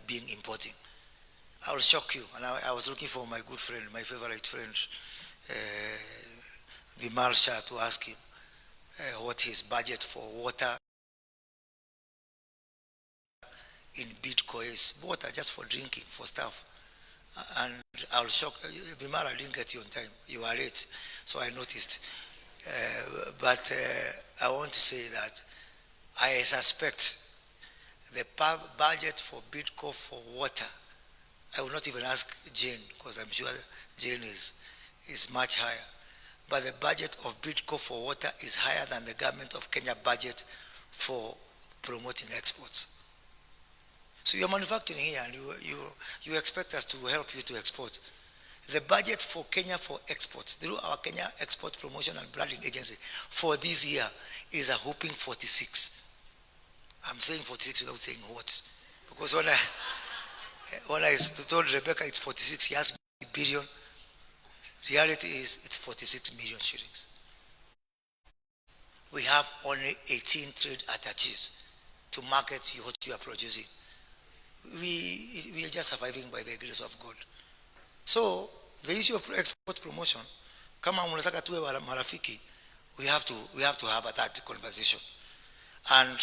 being importing. I will shock you. And I was looking for my good friend, my favorite friend, Vimal Shah, to ask him what his budget for water in Bidco is. Water just for drinking, for stuff. And I will shock Vimal, I didn't get you on time. You are late, so I noticed. But I want to say that I suspect the budget for Bidco for water, I will not even ask Jane because I'm sure Jane is much higher. But the budget of Bidco for water is higher than the government of Kenya budget for promoting exports. So you're manufacturing here and you expect us to help you to export. The budget for Kenya for exports through our Kenya Export Promotion and Branding Agency for this year is a whopping 46. I'm saying 46 without saying what. Because when I told Rebecca it's 46, she asked me billion. Reality is it's 46 million shillings. We have only 18 trade attaches to market what you are producing. We are just surviving by the grace of God. So the issue of export promotion, kama mnataka tuwe marafiki, we have to have that conversation. And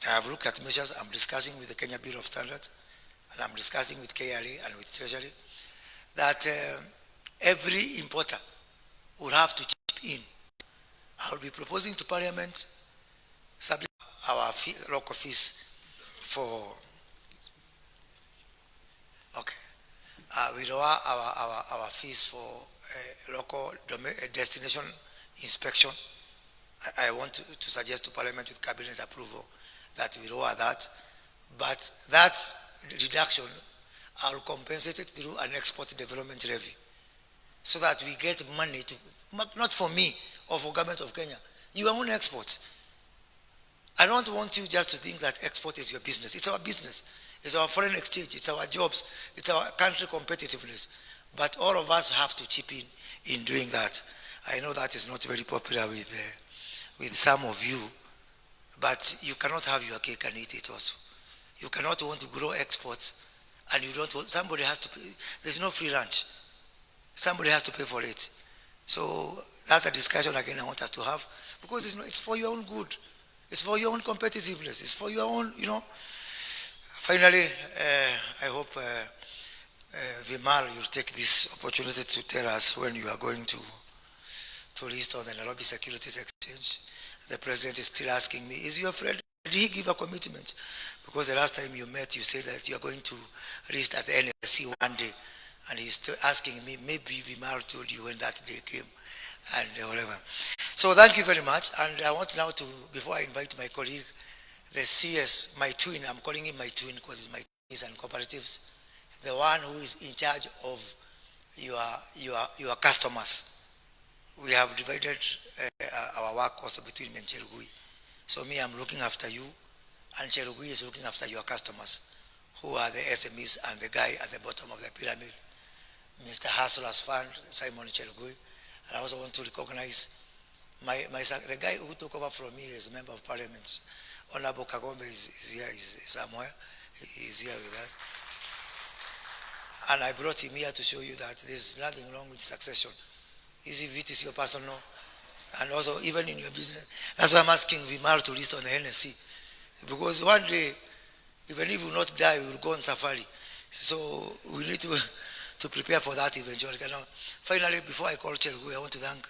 I have looked at measures. I'm discussing with the Kenya Bureau of Standards, and I'm discussing with KRA and with Treasury, that every importer will have to chip in. I will be proposing to Parliament subject our local fees for, okay, we lower our fees for local destination inspection. I want to suggest to Parliament with Cabinet approval that we lower that, but that reduction I will compensate it through an export development levy, so that we get money to, not for me or for government of Kenya, your own export. I don't want you just to think that export is your business. It's our business. It's our foreign exchange. It's our jobs. It's our country competitiveness. But all of us have to chip in doing that. I know that is not very popular with some of you, but you cannot have your cake and eat it also. You cannot want to grow exports and you don't want, somebody has to pay. There's no free lunch. Somebody has to pay for it. So that's a discussion again I want us to have, because it's for your own good. It's for your own competitiveness. It's for your own, Finally, I hope Vimal, you'll take this opportunity to tell us when you are going to list on the Nairobi Securities Exchange. The president is still asking me, is your friend, did he give a commitment? Because the last time you met, you said that you are going to list at the NSC one day. And he's still asking me, maybe Vimal told you when that day came and whatever. So thank you very much. And I want now to, before I invite my colleague, the CS, my twin, I'm calling him my twin because he's my twins and cooperatives, the one who is in charge of your customers. We have divided our work also between me and Cherugui. So me, I'm looking after you, and Cherugui is looking after your customers, who are the SMEs and the guy at the bottom of the pyramid, Mr. Hustler's Fund, Simon Cherugui. And I also want to recognize the guy who took over from me as Member of Parliament. Honorable Kagombe is here, is somewhere. He's here with us. And I brought him here to show you that there's nothing wrong with succession. If it is your personal, and also even in your business. That's why I'm asking Vimal to list on the NSC. Because one day, even if we will not die, we will go on safari. So we need to prepare for that eventuality. Now, finally, before I call Cherugui, I want to thank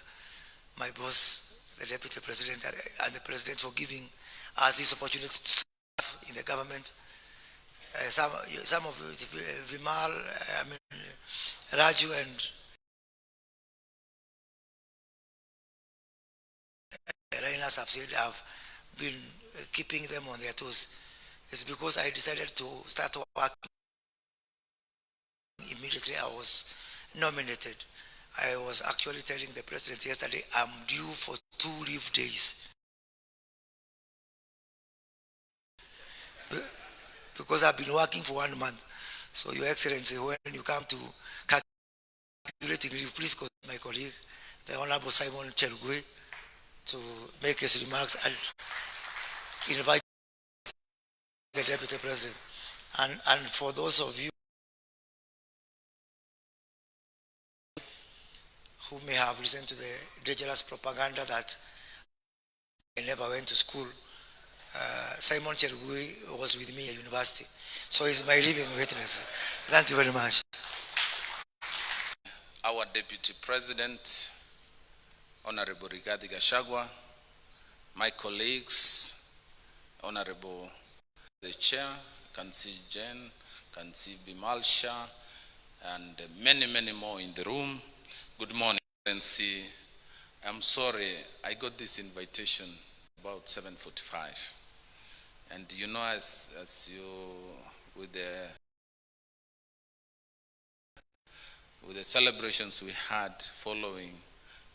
my boss, the Deputy President, and the President for giving us this opportunity to serve in the government. Some of Vimal, Raju and Rainas have said I've been keeping them on their toes. It's because I decided to start working immediately I was nominated. I was actually telling the president yesterday, I'm due for 2 leave days. Because I've been working for 1 month. So, Your Excellency, when you come to calculating leave, please call my colleague, the Honorable Simon Cherugui, to make his remarks and invite the Deputy President. And for those of you who may have listened to the dangerous propaganda that I never went to school, Simon Cherugui was with me at university. So he's my living witness. Thank you very much. Our Deputy President, Honorable Rigathi Gachagua, my colleagues, Honorable the Chair, Kansi Jen, Kansi Bimalsha, and many, many more in the room. Good morning, Excellency. I'm sorry, I got this invitation about 7:45. And you know, as you, with the celebrations we had following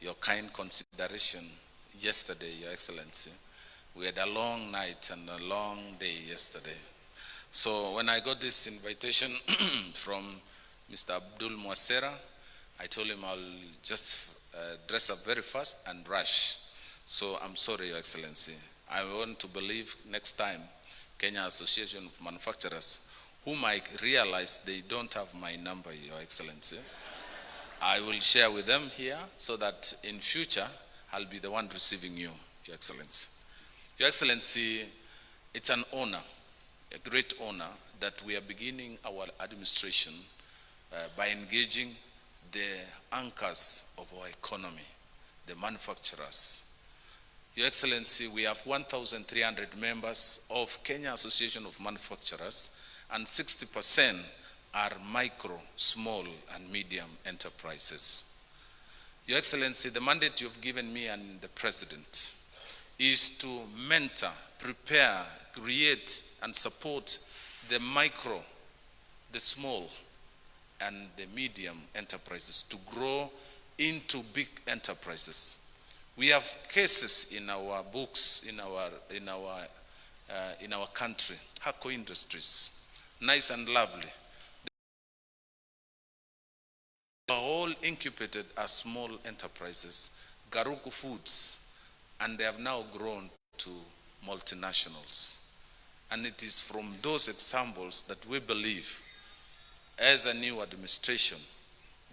your kind consideration yesterday, Your Excellency, we had a long night and a long day yesterday. So when I got this invitation from Mr. Abdul Mwasera, I told him I'll just dress up very fast and rush. So I'm sorry, Your Excellency. I want to believe next time Kenya Association of Manufacturers, whom I realize they don't have my number, Your Excellency, I will share with them here so that in future I'll be the one receiving you, Your Excellency. Your Excellency, it's an honor, a great honor, that we are beginning our administration by engaging the anchors of our economy, the manufacturers. Your Excellency, we have 1,300 members of Kenya Association of Manufacturers, and 60% are micro, small, and medium enterprises. Your Excellency, the mandate you've given me and the President is to mentor, prepare, create, and support the micro, the small, and the medium enterprises to grow into big enterprises. We have cases in our books, in our country, Hako Industries, nice and lovely. They are all incubated as small enterprises, Garuku Foods, and they have now grown to multinationals. And it is from those examples that we believe, as a new administration,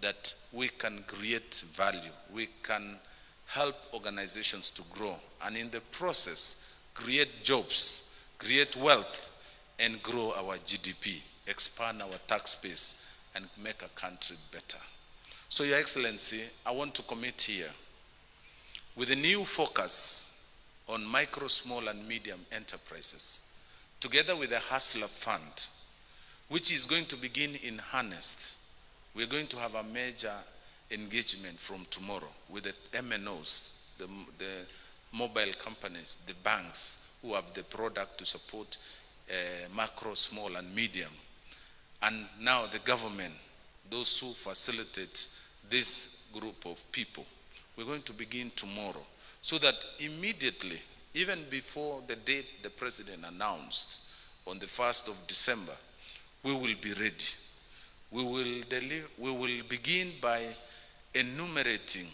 that we can create value, we can help organizations to grow, and in the process, create jobs, create wealth, and grow our GDP, expand our tax base, and make a country better. So, Your Excellency, I want to commit here with a new focus on micro, small, and medium enterprises, together with the Hustler Fund, which is going to begin in earnest. We're going to have a major engagement from tomorrow with the MNOs, the mobile companies, the banks who have the product to support macro, small, and medium. And now the government, those who facilitate this group of people. We're going to begin tomorrow so that immediately, even before the date the President announced on the 1st of December, we will be ready. We will begin by enumerating,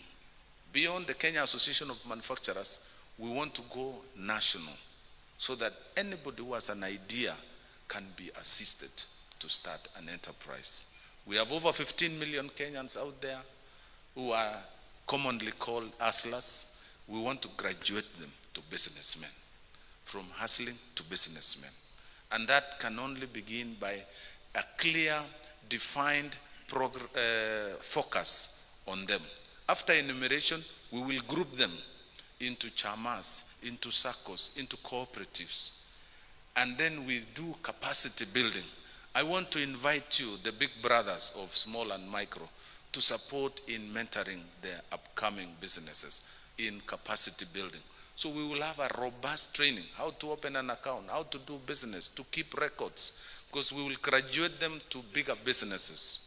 beyond the Kenya Association of Manufacturers, we want to go national so that anybody who has an idea can be assisted to start an enterprise. We have over 15 million Kenyans out there who are commonly called hustlers. We want to graduate them to businessmen, from hustling to businessmen. And that can only begin by a clear, defined focus on them. After enumeration, we will group them into chamas, into SACCOs, into cooperatives. And then we do capacity building. I want to invite you, the big brothers of small and micro, to support in mentoring the upcoming businesses in capacity building. So we will have a robust training, how to open an account, how to do business, to keep records, because we will graduate them to bigger businesses.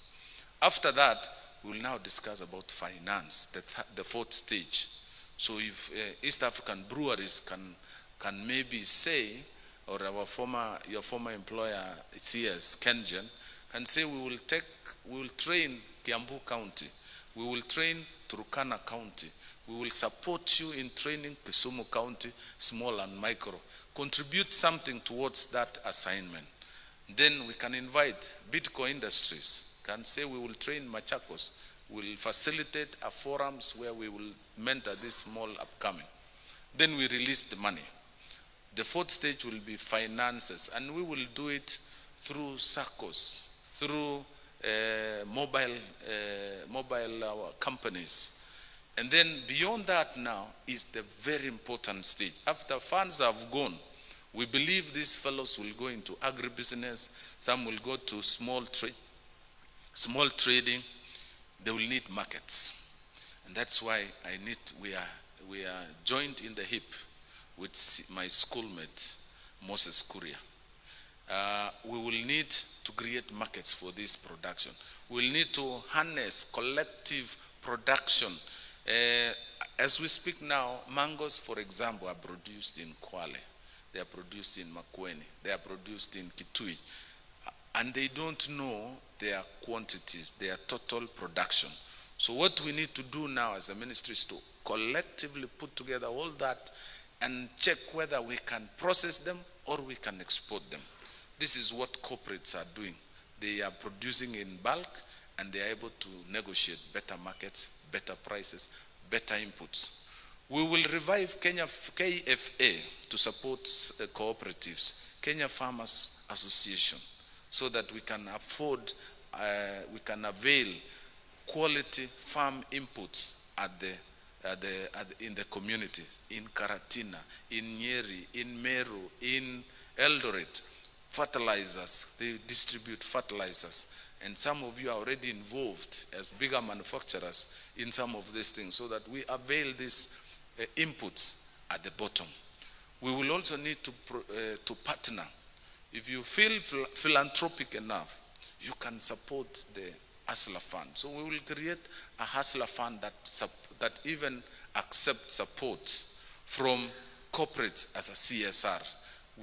After that, we will now discuss about finance, the fourth stage. So if East African breweries can maybe say, or your former employer, CS, Kengen, can say we will train Kiambu County, we will train Turkana County, we will support you in training Kisumu County, small and micro. Contribute something towards that assignment. Then we can invite Bidco Industries, can say we will train Machakos, we'll facilitate a forums where we will mentor this small upcoming. Then we release the money. The fourth stage will be finances, and we will do it through SACCOs, through mobile companies. And then beyond that now is the very important stage. After funds have gone, we believe these fellows will go into agribusiness, some will go to small trading. They will need markets. And that's why we are joined in the hip with my schoolmate, Moses Kuria. We will need to create markets for this production. We'll need to harness collective production. As we speak now, mangoes, for example, are produced in Kwale. They are produced in Makueni. They are produced in Kitui. And they don't know their quantities, their total production. So what we need to do now as a ministry is to collectively put together all that and check whether we can process them or we can export them. This is what corporates are doing. They are producing in bulk and they are able to negotiate better markets, better prices, better inputs. We will revive KFA to support cooperatives, Kenya Farmers Association, so that we can afford, we can avail quality farm inputs in the communities, in Karatina, in Nyeri, in Meru, in Eldoret. Fertilizers, they distribute fertilizers. And some of you are already involved as bigger manufacturers in some of these things so that we avail these inputs at the bottom. We will also need to partner. If you feel philanthropic enough, you can support the Hustler Fund. So we will create a Hustler Fund that even accepts support from corporates as a CSR,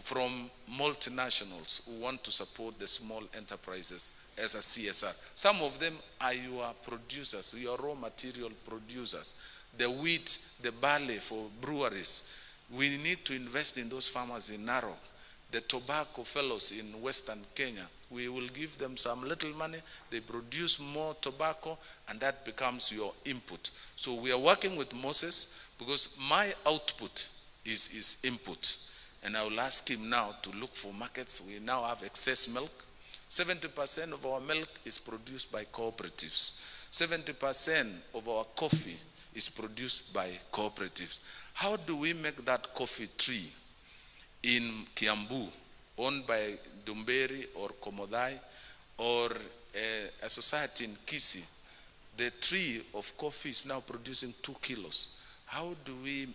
from multinationals who want to support the small enterprises as a CSR. Some of them are your producers, your raw material producers. The wheat, the barley for breweries. We need to invest in those farmers in Narok. The tobacco fellows in Western Kenya, we will give them some little money, they produce more tobacco, and that becomes your input. So we are working with Moses because my output is his input. And I will ask him now to look for markets. We now have excess milk. 70% of our milk is produced by cooperatives. 70% of our coffee is produced by cooperatives. How do we make that coffee tree in Kiambu, owned by Dumberi or Komodai, or a society in Kisi? The tree of coffee is now producing 2 kilos. How do we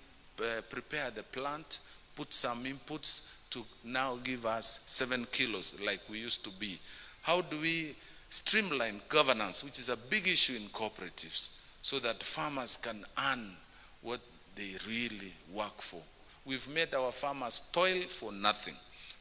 prepare the plant, put some inputs to now give us 7 kilos like we used to be? How do we streamline governance, which is a big issue in cooperatives, so that farmers can earn what they really work for? We've made our farmers toil for nothing.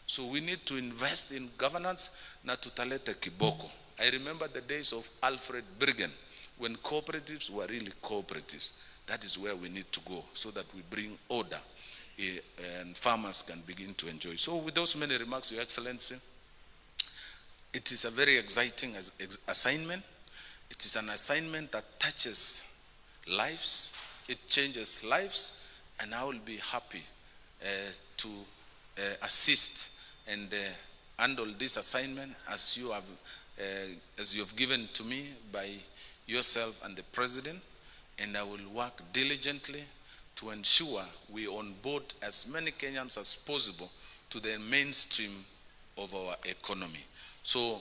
So we need to invest in governance, na tutalete kiboko. I remember the days of Alfred Bergen, when cooperatives were really cooperatives. That is where we need to go, so that we bring order and farmers can begin to enjoy. So with those many remarks, Your Excellency, it is a very exciting assignment. It is an assignment that touches lives, it changes lives, and I will be happy to assist and handle this assignment as you have given to me by yourself and the President, and I will work diligently to ensure we onboard as many Kenyans as possible to the mainstream of our economy. So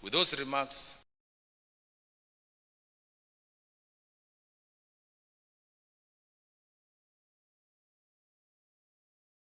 with those remarks,